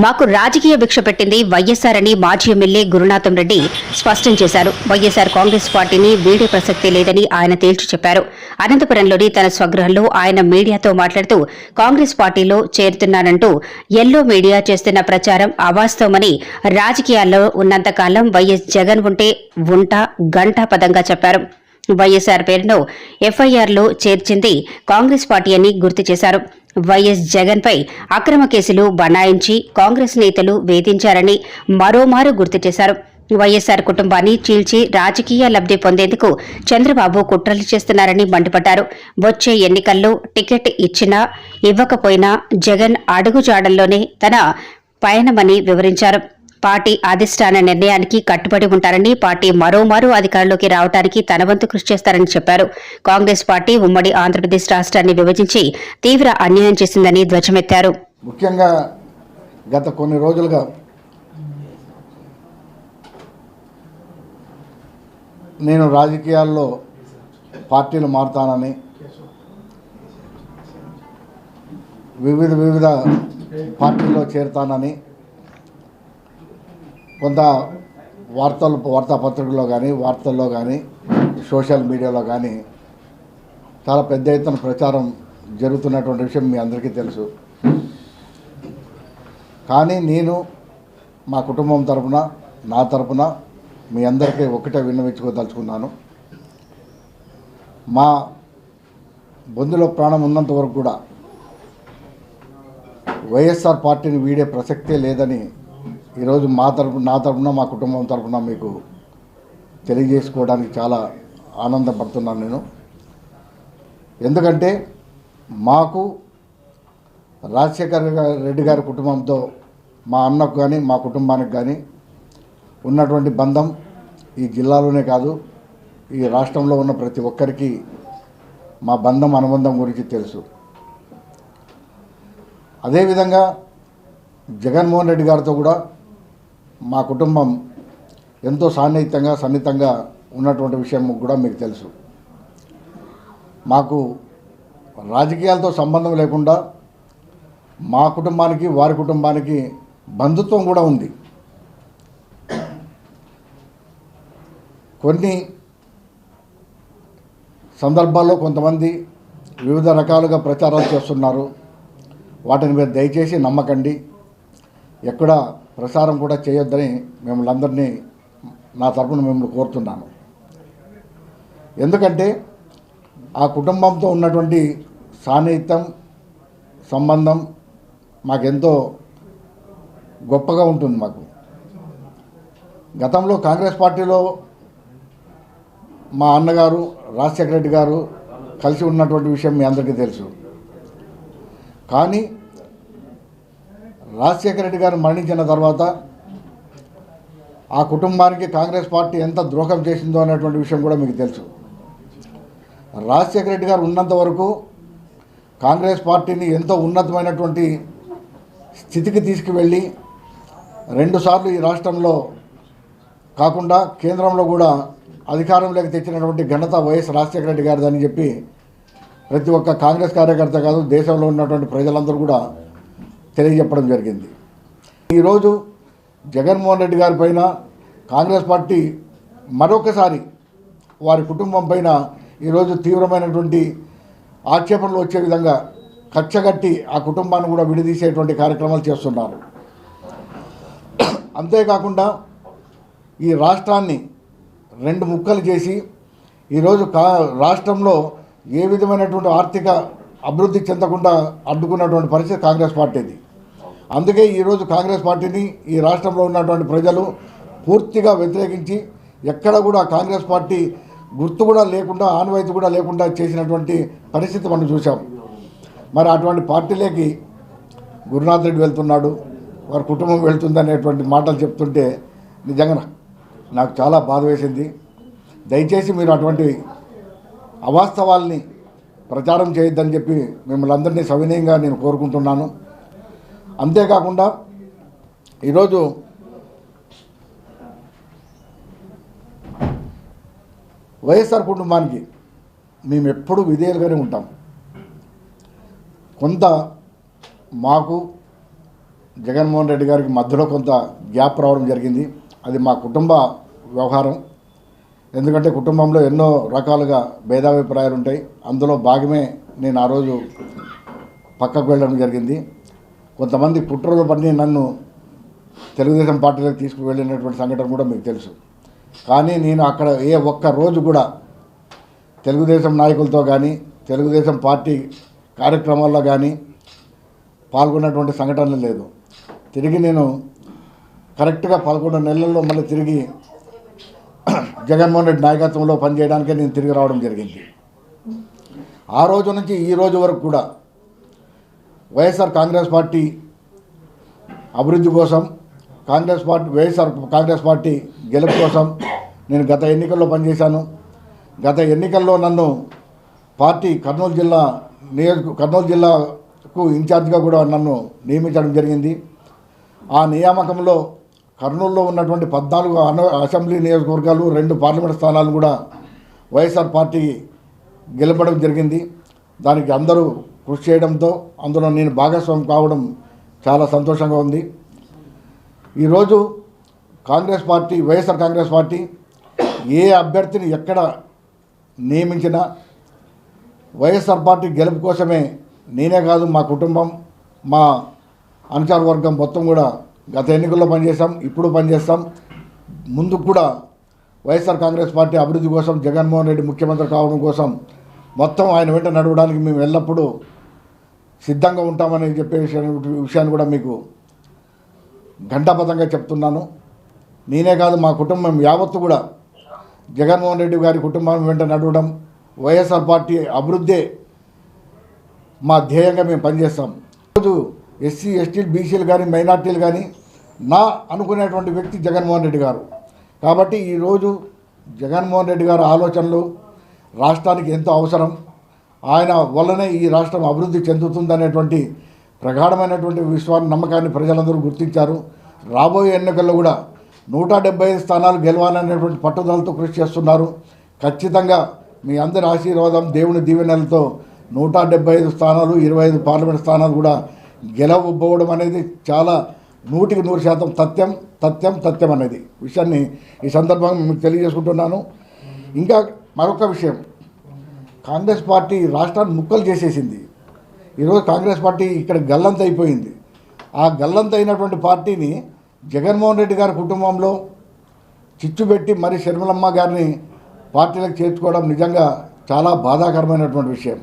మాకు రాజకీయ భిక్ష పెట్టింది వైఎస్ఆర్ అని మాజీ ఎమ్మెల్యే గురునాథం రెడ్డి స్పష్టం చేశారు. వైఎస్ఆర్ కాంగ్రెస్ పార్టీని వీడే ప్రసక్తి లేదని ఆయన తేల్చి చెప్పారు. అనంతపురంలోని తన స్వగృహంలో ఆయన మీడియాతో మాట్లాడుతూ కాంగ్రెస్ పార్టీలో చేరుతున్నానంటూ ఎల్లో మీడియా చేస్తున్న ప్రచారం అవాస్తవమని, రాజకీయాల్లో ఉన్నంతకాలం వైఎస్ జగన్ ఉంటే ఉంటా గంటా పదంగా చెప్పారు. వైఎస్ఆర్ పేరును ఎఫ్ఐఆర్లో చేర్చింది కాంగ్రెస్ పార్టీ అని గుర్తు చేశారు. వైఎస్ జగన్ పై అక్రమ కేసులు బనాయించి కాంగ్రెస్ నేతలు వేధించారని మరోమారు గుర్తు చేశారు. వైఎస్ఆర్ కుటుంబాన్ని చీల్చి రాజకీయ లబ్ధి పొందేందుకు చంద్రబాబు కుట్రలు చేస్తున్నారని మండిపడ్డారు. వచ్చే ఎన్నికల్లో టికెట్ ఇచ్చినా ఇవ్వకపోయినా జగన్ అడుగుజాడల్లోనే తన పయనమని వివరించారు. పార్టీ అధిష్టాన నిర్ణయానికి కట్టుబడి ఉంటారని, పార్టీ మరోమారు అధికారంలోకి రావడానికి తన వంతు కృషి చేస్తారని చెప్పారు. కాంగ్రెస్ పార్టీ ఉమ్మడి ఆంధ్రప్రదేశ్ రాష్ట్రాన్ని విభజించి తీవ్ర అన్యాయం చేసిందని ధ్వజమెత్తారు. ముఖ్యంగా గత కొన్ని రోజులుగా నేను రాజకీయాల్లో పార్టీలు మారుతానని, వివిధ పార్టీల్లో చేరుతానని కొంత వార్తాపత్రికల్లో కానీ వార్తల్లో కానీ సోషల్ మీడియాలో కానీ చాలా పెద్ద ఎత్తున ప్రచారం జరుగుతున్నటువంటి విషయం మీ అందరికీ తెలుసు. కానీ నేను మా కుటుంబం తరపున, నా తరపున మీ అందరికీ ఒకటే విన్నవించుకోదలుచుకున్నాను. మా బొందులో ప్రాణం ఉన్నంత వరకు కూడా వైఎస్ఆర్ పార్టీని వీడే ప్రసక్తే లేదని ఈరోజు నా తరపున మా కుటుంబం తరపున మీకు తెలియజేసుకోవడానికి చాలా ఆనందపడుతున్నాను నేను. ఎందుకంటే మాకు రాజశేఖర్ రెడ్డి గారి కుటుంబంతో, మా అన్నకు కానీ మా కుటుంబానికి కానీ ఉన్నటువంటి బంధం ఈ జిల్లాలోనే కాదు, ఈ రాష్ట్రంలో ఉన్న ప్రతి ఒక్కరికి మా బంధం అనుబంధం గురించి తెలుసు. అదేవిధంగా జగన్మోహన్ రెడ్డి గారితో కూడా మా కుటుంబం ఎంతో సన్నిహితంగా ఉన్నటువంటి విషయం కూడా మీకు తెలుసు. మాకు రాజకీయాలతో సంబంధం లేకుండా మా కుటుంబానికి వారి కుటుంబానికి బంధుత్వం కూడా ఉంది. కొన్ని సందర్భాల్లో కొంతమంది వివిధ రకాలుగా ప్రచారాలు చేస్తున్నారు. వాటిని మీరు దయచేసి నమ్మకండి, ఎక్కడ ప్రసారం కూడా చేయొద్దని మిమ్మల్ని అందరినీ నా తరపున మిమ్మల్ని కోరుతున్నాను. ఎందుకంటే ఆ కుటుంబంతో ఉన్నటువంటి సాన్నిహిత్యం, సంబంధం మాకెంతో గొప్పగా ఉంటుంది. మాకు గతంలో కాంగ్రెస్ పార్టీలో మా అన్నగారు రాజశేఖర రెడ్డి గారు కలిసి ఉన్నటువంటి విషయం మీ అందరికీ తెలుసు. కానీ రాజశేఖర రెడ్డి గారు మరణించిన తర్వాత ఆ కుటుంబానికి కాంగ్రెస్ పార్టీ ఎంత ద్రోహం చేసిందో అనేటువంటి విషయం కూడా మీకు తెలుసు. రాజశేఖర రెడ్డి గారు ఉన్నంత వరకు కాంగ్రెస్ పార్టీని ఎంతో ఉన్నతమైనటువంటి స్థితికి తీసుకువెళ్ళి 2 సార్లు ఈ రాష్ట్రంలో కాకుండా కేంద్రంలో కూడా అధికారంలోకి తెచ్చినటువంటి ఘనత వైఎస్ రాజశేఖర రెడ్డి గారిదని చెప్పి ప్రతి ఒక్క కాంగ్రెస్ కార్యకర్త కాదు, దేశంలో ఉన్నటువంటి ప్రజలందరూ కూడా తెలియజెప్పడం జరిగింది. ఈరోజు జగన్మోహన్ రెడ్డి గారి పైన కాంగ్రెస్ పార్టీ మరొకసారి వారి కుటుంబం పైన ఈరోజు తీవ్రమైనటువంటి ఆక్షేపణలు వచ్చే విధంగా కచ్చగట్టి ఆ కుటుంబాన్ని కూడా విడదీసేటువంటి కార్యక్రమాలు చేస్తున్నారు. అంతేకాకుండా ఈ రాష్ట్రాన్ని 2 ముక్కలు చేసి ఈరోజు రాష్ట్రంలో ఏ విధమైనటువంటి ఆర్థిక అభివృద్ధి చెందకుండా అడ్డుకున్నటువంటి పరిస్థితి కాంగ్రెస్ పార్టీది. అందుకే ఈరోజు కాంగ్రెస్ పార్టీని ఈ రాష్ట్రంలో ఉన్నటువంటి ప్రజలు పూర్తిగా వ్యతిరేకించి ఎక్కడ కూడా కాంగ్రెస్ పార్టీ గుర్తు కూడా లేకుండా, ఆనవాయితీ కూడా లేకుండా చేసినటువంటి పరిస్థితి మనం చూసాం. మరి అటువంటి పార్టీలోకి గురునాథ్ రెడ్డి వెళ్తున్నాడు, వారి కుటుంబం వెళ్తుందనేటువంటి మాటలు చెప్తుంటే నిజంగా నాకు చాలా బాధ వేసింది. దయచేసి మీరు అటువంటి అవాస్తవాల్ని ప్రచారం చేయొద్దని చెప్పి మిమ్మల్ని అందరినీ సవినయంగా నేను కోరుకుంటున్నాను. అంతేకాకుండా ఈరోజు వైఎస్ఆర్ కుటుంబానికి మేము ఎప్పుడూ విధేయులుగానే ఉంటాం. కొంత మాకు జగన్మోహన్ రెడ్డి గారికి మధ్యలో కొంత గ్యాప్ రావడం జరిగింది. అది మా కుటుంబ వ్యవహారం. ఎందుకంటే కుటుంబంలో ఎన్నో రకాలుగా భేదాభిప్రాయాలు ఉంటాయి. అందులో భాగమే నేను ఆ రోజు పక్కకు వెళ్ళడం జరిగింది. కొంతమంది కుట్రలు పని నన్ను తెలుగుదేశం పార్టీలోకి తీసుకువెళ్ళినటువంటి సంఘటన కూడా మీకు తెలుసు. కానీ నేను అక్కడ ఏ ఒక్క రోజు కూడా తెలుగుదేశం నాయకులతో కానీ తెలుగుదేశం పార్టీ కార్యక్రమాల్లో కానీ పాల్గొన్నటువంటి సంఘటనలు లేదు. తిరిగి నేను కరెక్ట్గా 11 నెలల్లో మళ్ళీ తిరిగి జగన్మోహన్ రెడ్డి నాయకత్వంలో పనిచేయడానికే నేను తిరిగి రావడం జరిగింది. ఆ రోజు నుంచి ఈ రోజు వరకు కూడా వైఎస్ఆర్ కాంగ్రెస్ పార్టీ అభివృద్ధి కోసం వైఎస్ఆర్ కాంగ్రెస్ పార్టీ గెలుపు కోసం నేను గత ఎన్నికల్లో పనిచేశాను. గత ఎన్నికల్లో నన్ను పార్టీ కర్నూలు జిల్లాకు ఇన్ఛార్జిగా కూడా నన్ను నియమించడం జరిగింది. ఆ నియామకంలో కర్నూలులో ఉన్నటువంటి 14 అసెంబ్లీ నియోజకవర్గాలు 2 పార్లమెంట్ స్థానాలు కూడా వైఎస్ఆర్ పార్టీ గెలపడం జరిగింది. దానికి అందరూ కృషి చేయడంతో అందులో నేను భాగస్వామి కావడం చాలా సంతోషంగా ఉంది. ఈరోజు వైఎస్ఆర్ కాంగ్రెస్ పార్టీ ఏ అభ్యర్థిని ఎక్కడ నియమించినా వైఎస్ఆర్ పార్టీ గెలుపు కోసమే నేనే కాదు, మా కుటుంబం, మా అనుచర వర్గం మొత్తం కూడా గత ఎన్నికల్లో పనిచేస్తాం, ఇప్పుడు పనిచేస్తాం. ముందుకు కూడా వైఎస్ఆర్ కాంగ్రెస్ పార్టీ అభివృద్ధి కోసం, జగన్మోహన్ రెడ్డి ముఖ్యమంత్రి కావడం కోసం మొత్తం ఆయన వెంట నడవడానికి మేము ఎల్లప్పుడూ సిద్ధంగా ఉంటామని చెప్పే విషయాన్ని కూడా మీకు ఘంటాపథంగా చెప్తున్నాను. నేనే కాదు, మా కుటుంబం యావత్తు కూడా జగన్మోహన్ రెడ్డి గారి కుటుంబం వెంట నడవడం, వైఎస్ఆర్ పార్టీ అభివృద్ధే మా ధ్యేయంగా మేము పనిచేస్తాం. ఈరోజు ఎస్సీ ఎస్టీలు బీసీలు కానీ మైనార్టీలు కానీ నా అనుకునేటువంటి వ్యక్తి జగన్మోహన్ రెడ్డి గారు. కాబట్టి ఈరోజు జగన్మోహన్ రెడ్డి గారి ఆలోచనలు రాష్ట్రానికి ఎంతో అవసరం. ఆయన వల్లనే ఈ రాష్ట్రం అభివృద్ధి చెందుతుందనేటువంటి ప్రగాఢమైనటువంటి నమ్మకాన్ని ప్రజలందరూ గుర్తించారు. రాబోయే ఎన్నికల్లో కూడా 175 స్థానాలు గెలవాలనేటువంటి పట్టుదలతో కృషి చేస్తున్నారు. ఖచ్చితంగా మీ అందరి ఆశీర్వాదం, దేవుని దీవెనలతో 175 స్థానాలు, 25 పార్లమెంట్ స్థానాలు కూడా గెలవబోవడం అనేది చాలా 100% సత్యం అనేది విషయాన్ని ఈ సందర్భంగా మీకు తెలియజేసుకుంటున్నాను. ఇంకా మరొక విషయం, కాంగ్రెస్ పార్టీ రాష్ట్రాన్ని ముక్కలు చేసేసింది. ఈరోజు కాంగ్రెస్ పార్టీ ఇక్కడ గల్లంత అయిపోయింది. ఆ గల్లంత అయినటువంటి పార్టీని జగన్మోహన్ రెడ్డి గారి కుటుంబంలో చిచ్చు పెట్టి మరి షర్మిలమ్మ గారిని పార్టీలకు చేర్చుకోవడం నిజంగా చాలా బాధాకరమైనటువంటి విషయం.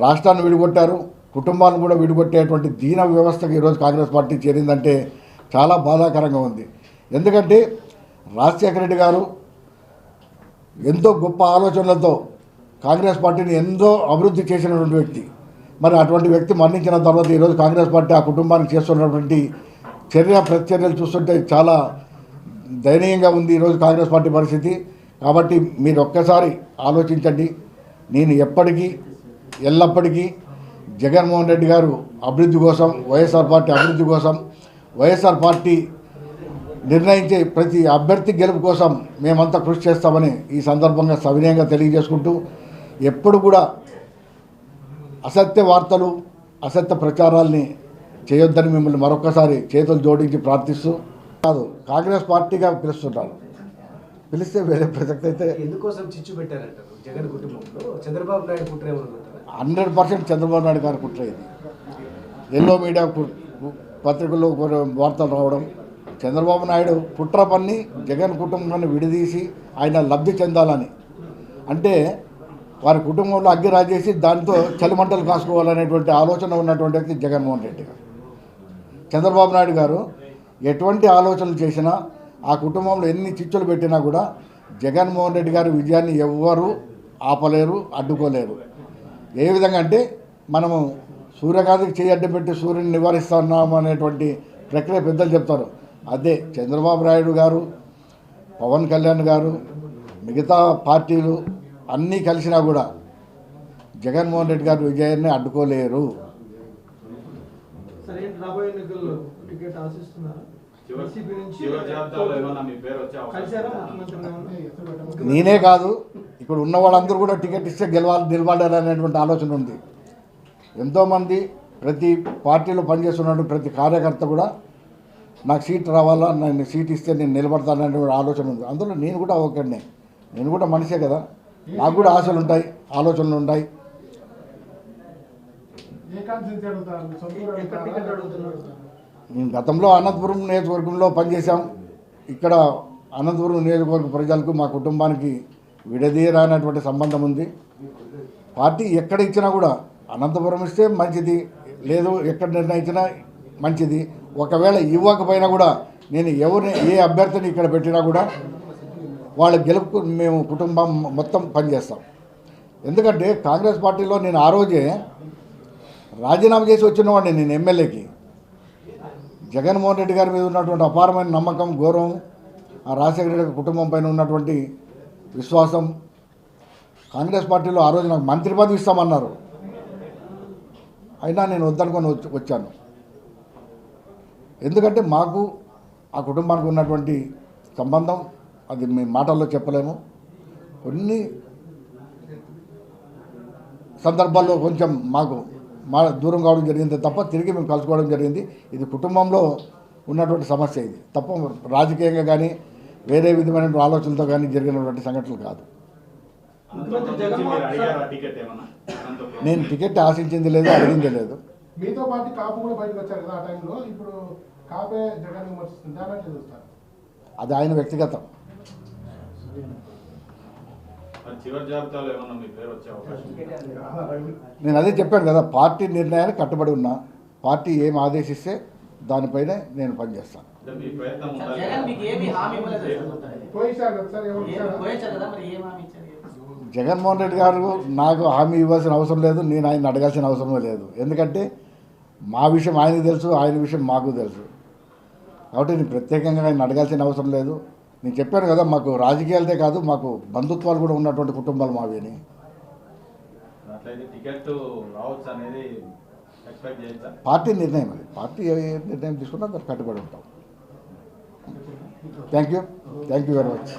రాష్ట్రాన్ని విడిగొట్టారు, కుటుంబాలను కూడా విడిగొట్టేటువంటి దీన వ్యవస్థకు ఈరోజు కాంగ్రెస్ పార్టీ చేరిందంటే చాలా బాధాకరంగా ఉంది. ఎందుకంటే రాజశేఖర రెడ్డి గారు ఎంతో గొప్ప ఆలోచనలతో కాంగ్రెస్ పార్టీని ఎంతో అభివృద్ధి చేసినటువంటి వ్యక్తి. మరి అటువంటి వ్యక్తి మరణించిన తర్వాత ఈరోజు కాంగ్రెస్ పార్టీ ఆ కుటుంబానికి చేస్తున్నటువంటి ప్రతిచర్యలు చూస్తుంటే చాలా దయనీయంగా ఉంది ఈరోజు కాంగ్రెస్ పార్టీ పరిస్థితి. కాబట్టి మీరు ఒక్కసారి ఆలోచించండి. నేను ఎల్లప్పటికీ జగన్మోహన్ రెడ్డి గారు అభివృద్ధి కోసం, వైఎస్ఆర్ పార్టీ అభివృద్ధి కోసం, వైఎస్ఆర్ పార్టీ నిర్ణయించే ప్రతి అభ్యర్థి గెలుపు కోసం మేమంతా కృషి చేస్తామని ఈ సందర్భంగా సవినయంగా తెలియజేసుకుంటూ, ఎప్పుడు కూడా అసత్య వార్తలు, అసత్య ప్రచారాల్ని చేయొద్దని మిమ్మల్ని మరొకసారి చేతులు జోడించి ప్రార్థిస్తూ, కాదు కాంగ్రెస్ పార్టీగా పిలుస్తున్నారు. పిలిస్తే వేరే ప్రసక్తి అయితే ఎందుకోసం చిచ్చు పెట్టారంటారు జగన్ కుటుంబంలో? చంద్రబాబు నాయుడు కుట్ర 100% చంద్రబాబు నాయుడు గారు కుట్ర. ఇది ఎల్లో మీడియా పత్రికల్లో వార్తలు రావడం, చంద్రబాబు నాయుడు కుట్ర పన్ని జగన్ కుటుంబాన్ని విడదీసి ఆయన లబ్ధి చెందాలని, అంటే వారి కుటుంబంలో అగ్గి రాజేసి దాంతో చలిమంటలు కాసుకోవాలనేటువంటి ఆలోచన ఉన్నటువంటి వ్యక్తి జగన్మోహన్ రెడ్డి గారు. చంద్రబాబు నాయుడు గారు ఎటువంటి ఆలోచనలు చేసినా, ఆ కుటుంబంలో ఎన్ని చిచ్చులు పెట్టినా కూడా జగన్మోహన్ రెడ్డి గారి విజయాన్ని ఎవ్వరూ ఆపలేరు, అడ్డుకోలేరు. ఏ విధంగా అంటే మనము సూర్యకాంతికి చేయి అడ్డు పెట్టి సూర్యుని నివారిస్తున్నాము అనేటువంటి ప్రక్రియ పెద్దలు చెప్తారు. అదే చంద్రబాబు నాయుడు గారు, పవన్ కళ్యాణ్ గారు, మిగతా పార్టీలు అన్నీ కలిసినా కూడా జగన్మోహన్ రెడ్డి గారి విజయాన్ని అడ్డుకోలేరు. నేనే కాదు, ఇక్కడ ఉన్న వాళ్ళందరూ కూడా టికెట్ ఇస్తే నిలబడాలనేటువంటి ఆలోచన ఉంది. ఎంతోమంది ప్రతి పార్టీలో పనిచేస్తున్నటువంటి ప్రతి కార్యకర్త కూడా నాకు సీట్ రావాలా, నేను సీట్ ఇస్తే నేను నిలబడతాననే ఆలోచన ఉంది. అందులో నేను కూడా ఒకడినే, నేను కూడా మనిషే కదా, నాకు కూడా ఆశలు ఉంటాయి, ఆలోచనలు ఉంటాయి. నేను గతంలో అనంతపురం నియోజకవర్గంలో పనిచేశాం. ఇక్కడ అనంతపురం నియోజకవర్గ ప్రజలకు మా కుటుంబానికి విడదీయరానటువంటి సంబంధం ఉంది. పార్టీ ఎక్కడ ఇచ్చినా కూడా అనంతపురం ఇస్తే మంచిది, లేదు ఎక్కడ నిర్ణయించినా మంచిది. ఒకవేళ ఇవ్వకపోయినా కూడా నేను ఏ అభ్యర్థిని ఇక్కడ పెట్టినా కూడా వాళ్ళ గెలుపుకు మేము కుటుంబం మొత్తం పనిచేస్తాం. ఎందుకంటే కాంగ్రెస్ పార్టీలో నేను ఆ రోజే రాజీనామా చేసి వచ్చినవాడిని. నేను ఎమ్మెల్యేకి జగన్మోహన్ రెడ్డి గారి మీద ఉన్నటువంటి అపారమైన నమ్మకం, గౌరవం, ఆ రాజశేఖర రెడ్డి కుటుంబం పైన ఉన్నటువంటి విశ్వాసం, కాంగ్రెస్ పార్టీలో ఆ రోజు నాకు మంత్రి పదవి ఇస్తామన్నారు, అయినా నేను వద్దనుకొని వచ్చాను. ఎందుకంటే మాకు ఆ కుటుంబానికి ఉన్నటువంటి సంబంధం అది మేము మాటల్లో చెప్పలేము. కొన్ని సందర్భాల్లో కొంచెం మాకు దూరం కావడం జరిగింది తప్ప తిరిగి మేము కలుసుకోవడం జరిగింది. ఇది కుటుంబంలో ఉన్నటువంటి సమస్య, ఇది తప్ప రాజకీయంగా కానీ వేరే విధమైన ఆలోచనలతో కానీ జరిగినటువంటి సంఘటనలు కాదు. నేను టికెట్ ఆశించింది లేదు, అడిగింది లేదు. మీతో పాటు కాపు కూడా బయటకు వచ్చారు కదా ఆ టైంలో. ఇప్పుడు కాపే జగన్ విమర్శిస్తుంది, దాన్ని చూస్తారు. అది ఆయన వ్యక్తిగతం. నేను అదే చెప్పాను కదా, పార్టీ నిర్ణయానికి కట్టుబడి ఉన్నా. పార్టీ ఏం ఆదేశిస్తే దానిపైనే నేను పనిచేస్తాను. జగన్మోహన్ రెడ్డి గారు నాకు హామీ ఇవ్వాల్సిన అవసరం లేదు, నేను ఆయన అడగాల్సిన అవసరమే లేదు. ఎందుకంటే మా విషయం ఆయనకు తెలుసు, ఆయన విషయం మాకు తెలుసు. కాబట్టి నేను ప్రత్యేకంగా ఆయన అడగాల్సిన అవసరం లేదు. నేను చెప్పాను కదా, మాకు రాజకీయాలదే కాదు, మాకు బంధుత్వాలు కూడా ఉన్నటువంటి కుటుంబాలు మావి అని. పార్టీ నిర్ణయం అది, పార్టీ ఏ నిర్ణయం తీసుకున్నా దానికి కట్టుబడి ఉంటాం. Thank you very much.